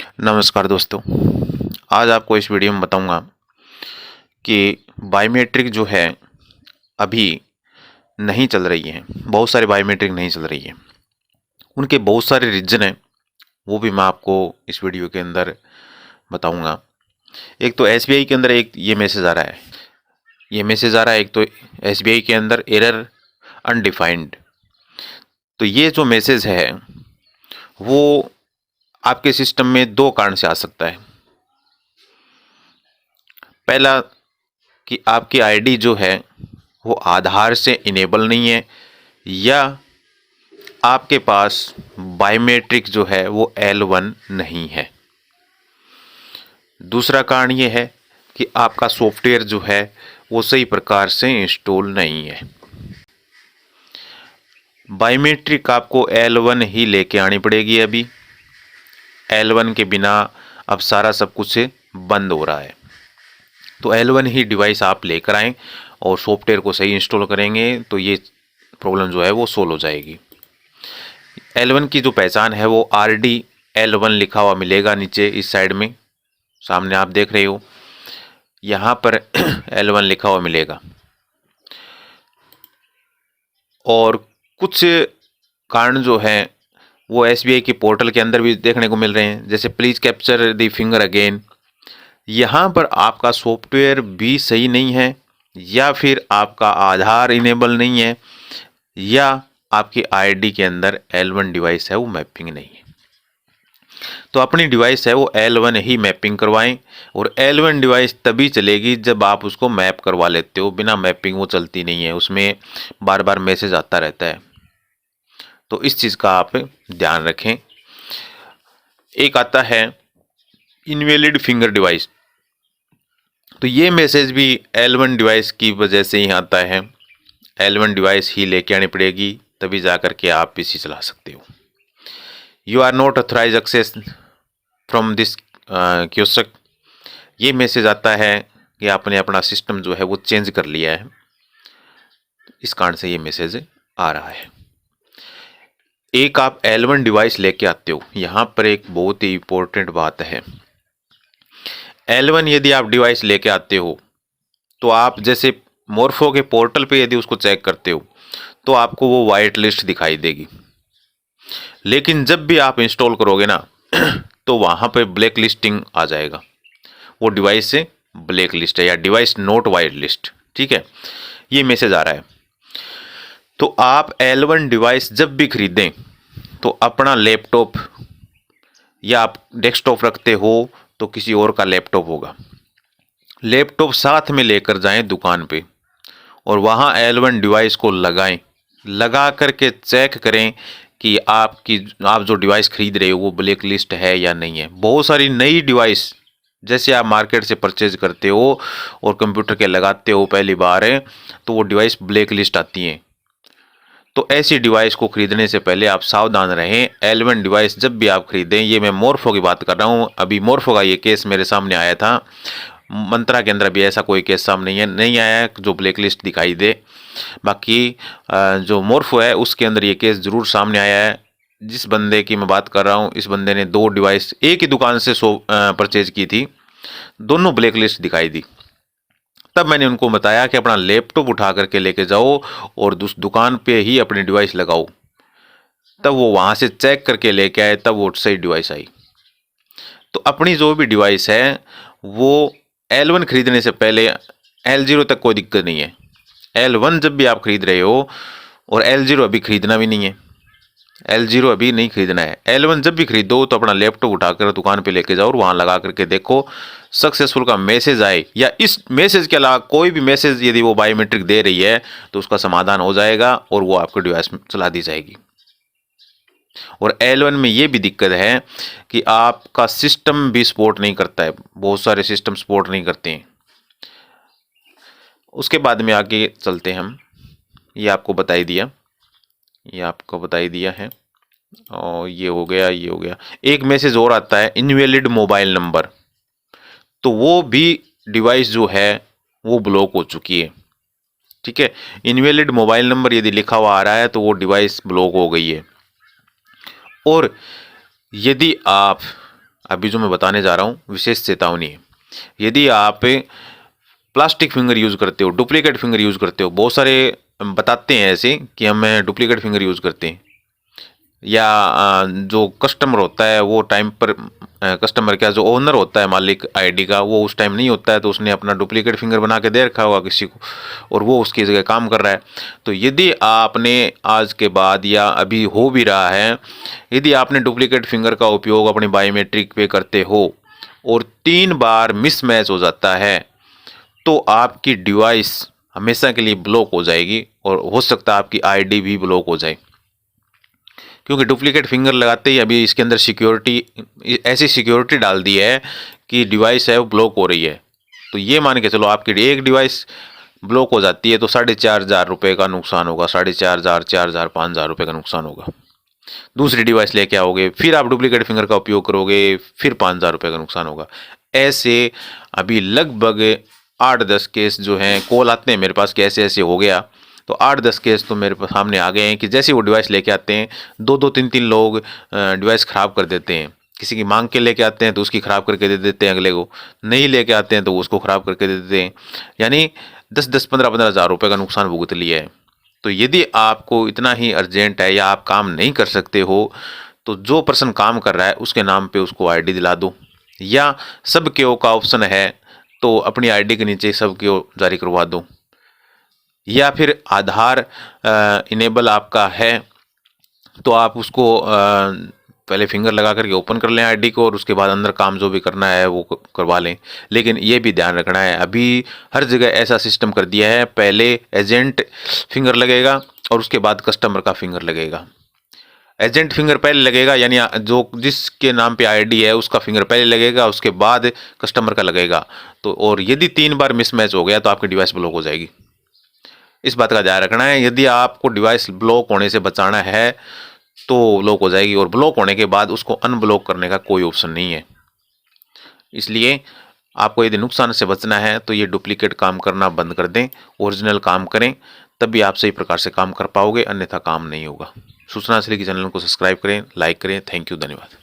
नमस्कार दोस्तों। आज आपको इस वीडियो में बताऊंगा कि बायोमेट्रिक जो है अभी नहीं चल रही है। बहुत सारी बायोमेट्रिक नहीं चल रही है। उनके बहुत सारे रीज़न हैं, वो भी मैं आपको इस वीडियो के अंदर बताऊंगा। एक तो एसबीआई के अंदर एक ये मैसेज आ रहा है, एक तो एसबीआई के अंदर एरर अनडिफाइंड। तो ये जो मैसेज है वो आपके सिस्टम में दो कारण से आ सकता है। पहला कि आपकी आईडी जो है वो आधार से इनेबल नहीं है, या आपके पास बायोमेट्रिक जो है वो L1 नहीं है। दूसरा कारण ये है कि आपका सॉफ्टवेयर जो है वो सही प्रकार से इंस्टॉल नहीं है। बायोमेट्रिक आपको L1 ही लेके आनी पड़ेगी। अभी L1 के बिना अब सारा सब कुछ बंद हो रहा है। तो L1 ही डिवाइस आप लेकर आएँ और सॉफ्टवेयर को सही इंस्टॉल करेंगे तो ये प्रॉब्लम जो है वो सोल्व हो जाएगी। L1 की जो पहचान है वो RD L1 लिखा हुआ मिलेगा नीचे इस साइड में, सामने आप देख रहे हो, यहाँ पर L1 लिखा हुआ मिलेगा। और कुछ कारण जो हैं वो एसबीआई के पोर्टल के अंदर भी देखने को मिल रहे हैं, जैसे please capture the finger again. यहाँ पर आपका सॉफ्टवेयर भी सही नहीं है, या फिर आपका आधार इनेबल नहीं है, या आपकी आईडी के अंदर L1 डिवाइस है वो मैपिंग नहीं है। तो अपनी डिवाइस है वो L1 ही मैपिंग करवाएं। और L1 डिवाइस तभी चलेगी जब आप उसको मैप करवा लेते हो। बिना मैपिंग वो चलती नहीं है, उसमें बार बार मैसेज आता रहता है। तो इस चीज़ का आप ध्यान रखें। एक आता है इनवैलिड फिंगर डिवाइस, तो ये मैसेज भी L1 डिवाइस की वजह से ही आता है। L1 डिवाइस ही लेके आनी पड़ेगी, तभी जा कर के आप पीसी चला सकते हो। You are not authorise access from this kiosk. ये मैसेज आता है कि आपने अपना सिस्टम जो है वो चेंज कर लिया है, इस कारण से ये मैसेज आ रहा है। एक आप L1 डिवाइस लेके आते हो, यहाँ पर एक बहुत ही इम्पोर्टेंट बात है। L1 यदि आप डिवाइस लेके आते हो तो आप जैसे मोरफो के पोर्टल पे यदि उसको चेक करते हो तो आपको वो वाइट लिस्ट दिखाई देगी। लेकिन जब भी आप इंस्टॉल करोगे ना तो वहाँ पे ब्लैक लिस्टिंग आ जाएगा, वो डिवाइस से ब्लैक लिस्ट है या डिवाइस नोट वाइट लिस्ट। ठीक है, ये मैसेज आ रहा है। तो आप L1 डिवाइस जब भी खरीदें तो अपना लैपटॉप, या आप डेस्कटॉप रखते हो तो किसी और का लैपटॉप होगा, लैपटॉप साथ में लेकर जाएं दुकान पे और वहाँ L1 डिवाइस को लगाएं। लगा करके चेक करें कि आप जो डिवाइस खरीद रहे हो वो ब्लैक लिस्ट है या नहीं है। बहुत सारी नई डिवाइस जैसे आप मार्केट से परचेज करते हो और कंप्यूटर के लगाते हो पहली बार है तो वो डिवाइस ब्लैक लिस्ट आती हैं। तो ऐसी डिवाइस को खरीदने से पहले आप सावधान रहें। L1 डिवाइस जब भी आप खरीदें, ये मैं मोरफो की बात कर रहा हूँ, अभी मोरफो का ये केस मेरे सामने आया था। मंत्रा के अंदर भी ऐसा कोई केस सामने नहीं आया है जो ब्लैक लिस्ट दिखाई दे। बाकी जो मोरफो है उसके अंदर ये केस ज़रूर सामने आया है। जिस बंदे की मैं बात कर रहा हूँ, इस बंदे ने 2 डिवाइस एक ही दुकान से परचेज की थी, दोनों ब्लैक लिस्ट दिखाई दी। तब मैंने उनको बताया कि अपना लैपटॉप उठा करके लेके जाओ और उस दुकान पे ही अपनी डिवाइस लगाओ। तब वो वहाँ से चेक करके लेके आए, तब वो सही डिवाइस आई। तो अपनी जो भी डिवाइस है वो L1 खरीदने से पहले, L0 तक कोई दिक्कत नहीं है, L1 जब भी आप खरीद रहे हो, और L0 अभी खरीदना भी नहीं है, L0 अभी नहीं खरीदना है। L1 जब भी खरीदो तो अपना लैपटॉप उठाकर दुकान पे लेके जाओ और वहाँ लगा करके देखो, सक्सेसफुल का मैसेज आए या इस मैसेज के अलावा कोई भी मैसेज यदि वो बायोमेट्रिक दे रही है तो उसका समाधान हो जाएगा और वो आपको डिवाइस में चला दी जाएगी। और L1 में ये भी दिक्कत है कि आपका सिस्टम भी सपोर्ट नहीं करता है, बहुत सारे सिस्टम सपोर्ट नहीं करते हैं। उसके बाद में आगे चलते हैं हम। ये आपको बताई दिया, ये आपको बताई दिया है, और ये हो गया, ये हो गया। एक मैसेज और आता है इनवैलिड मोबाइल नंबर, तो वो भी डिवाइस जो है वो ब्लॉक हो चुकी है। ठीक है, इनवैलिड मोबाइल नंबर यदि लिखा हुआ आ रहा है तो वो डिवाइस ब्लॉक हो गई है। और यदि आप अभी जो मैं बताने जा रहा हूँ विशेष चेतावनी है। यदि आप प्लास्टिक फिंगर यूज़ करते हो, डुप्लीकेट फिंगर यूज़ करते हो, बहुत सारे बताते हैं ऐसे कि हम डुप्लीकेट फिंगर यूज़ करते हैं, या जो कस्टमर होता है वो टाइम पर कस्टमर क्या जो ओनर होता है मालिक आईडी का वो उस टाइम नहीं होता है, तो उसने अपना डुप्लीकेट फिंगर बना के दे रखा होगा किसी को और वो उसकी जगह काम कर रहा है। तो यदि आपने आज के बाद या अभी हो भी रहा है, यदि आपने डुप्लीकेट फिंगर का उपयोग अपनी बायोमेट्रिक पे करते हो और 3 बार मिसमैच हो जाता है, तो आपकी डिवाइस हमेशा के लिए ब्लॉक हो जाएगी और हो सकता है आपकी आईडी भी ब्लॉक हो जाए। क्योंकि डुप्लीकेट फिंगर लगाते ही अभी इसके अंदर सिक्योरिटी ऐसी सिक्योरिटी डाल दी है कि डिवाइस है वो ब्लॉक हो रही है। तो ये मान के चलो आपकी एक डिवाइस ब्लॉक हो जाती है तो 4,500 रुपये का नुकसान होगा, 4,500, 4,000, 5,000 रुपये का नुकसान होगा। दूसरी डिवाइस लेके आओगे, फिर आप डुप्लीकेट फिंगर का उपयोग करोगे, फिर 5,000 रुपये का नुकसान होगा। ऐसे अभी लगभग 8-10 केस जो हैं कॉल आते हैं मेरे पास कि ऐसे ऐसे हो गया। तो 8-10 केस तो मेरे सामने आ गए हैं कि जैसे वो डिवाइस लेके आते हैं 2-2 3-3 लोग डिवाइस ख़राब कर देते हैं। किसी की मांग के लेके आते हैं तो उसकी ख़राब करके दे देते हैं अगले को, नहीं लेके आते हैं तो उसको ख़राब करके दे देते हैं। यानी 10-10, 15-15 हज़ार रुपये का नुकसान भुगत लिया है। तो यदि आपको इतना ही अर्जेंट है या आप काम नहीं कर सकते हो, तो जो पर्सन काम कर रहा है उसके नाम पे उसको आईडी दिला दो, या सब केओ का ऑप्शन है तो अपनी आईडी के नीचे सब केओ जारी करवा दो, या फिर आधार इनेबल आपका है तो आप उसको पहले फिंगर लगा करके ओपन कर लें आईडी को और उसके बाद अंदर काम जो भी करना है वो करवा लें। लेकिन ये भी ध्यान रखना है, अभी हर जगह ऐसा सिस्टम कर दिया है, पहले एजेंट फिंगर लगेगा और उसके बाद कस्टमर का फिंगर लगेगा। एजेंट फिंगर पहले लगेगा, यानी जो जिसके नाम पे आईडी है उसका फिंगर पहले लगेगा, उसके बाद कस्टमर का लगेगा। तो और यदि 3 बार मिसमैच हो गया तो आपकी डिवाइस ब्लॉक हो जाएगी। इस बात का ध्यान रखना है। यदि आपको डिवाइस ब्लॉक होने से बचाना है तो ब्लॉक हो जाएगी, और ब्लॉक होने के बाद उसको अनब्लॉक करने का कोई ऑप्शन नहीं है। इसलिए आपको यदि नुकसान से बचना है तो ये डुप्लीकेट काम करना बंद कर दें, ओरिजिनल काम करें, तभी आप सही प्रकार से काम कर पाओगे, अन्यथा काम नहीं होगा। सूचना श्री के चैनल को सब्सक्राइब करें, लाइक करें। थैंक यू, धन्यवाद।